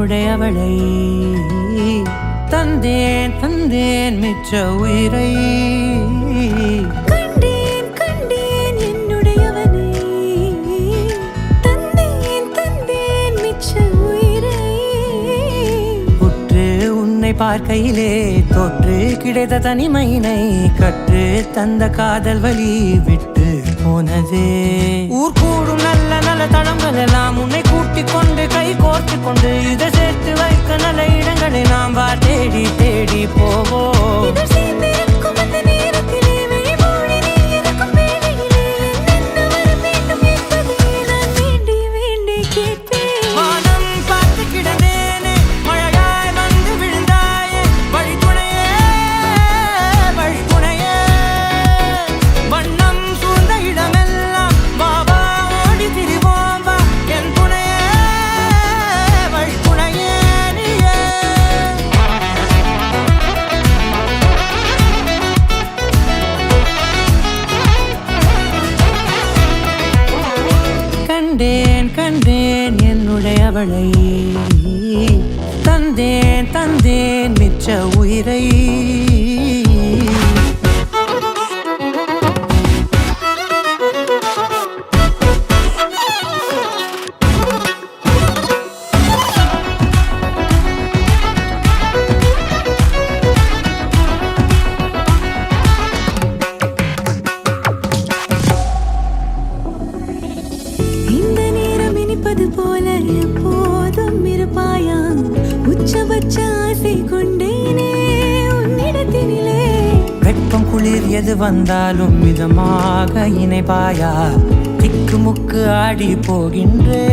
என்னுடையவளை தந்தேன் தந்தேன் மிச்ச உயிரை கண்டேன் கண்டேன் என்னுடையவனை தந்தேன் தந்தேன் மிச்ச உயிரை உற்று உன்னை பார்க்கையிலே தொற்று கிடைத்த தனிமையினை கற்று தந்த காதல் வழி விட்டு போனதே ஊர் கூடும் நல்ல நல்ல தளங்கள் எல்லாம் உன்னை கூட்டிக் கொண்டு கை கோர்த்து கொண்டு இதை சேர்த்து வைக்க நல்ல இடங்களை நாம் வா தேடி தேடி போவோம் இதழ் சேர்ந்திருக்கும் அந்த நேரத்திலே விழிமூடி நீ இருக்கும் வேளையிலே என்னென்ன வர வேண்டும் என்பதை நான் வேண்டி வேண்டி கேட்பேன் வானம் பார்த்து கிடந்தேனே மழையாய் வந்து விழுந்தாயே வழித்துணையே வழித்துணையே வண்ணம் சூழ்ந்த இடமெல்லாம் பாபா ஓடி திரிவோம் வா என் துணையே வழித்துணையே நீயே கண்டேன் கண்டேன் என்னுடையவளை தந்தேன் தந்தேன் மிச்ச உயிரை இந்த நேரம் இனிப்பது போல எப்போதும் இருப்பாயா உச்சபட்ச ஆசை கொண்டேனே உன்னிடத்தினிலே வெப்பம் குளிர் எது வந்தாலும் மிதமாக இணைப்பாயா திக்கு முக்கு ஆடி போகின்றே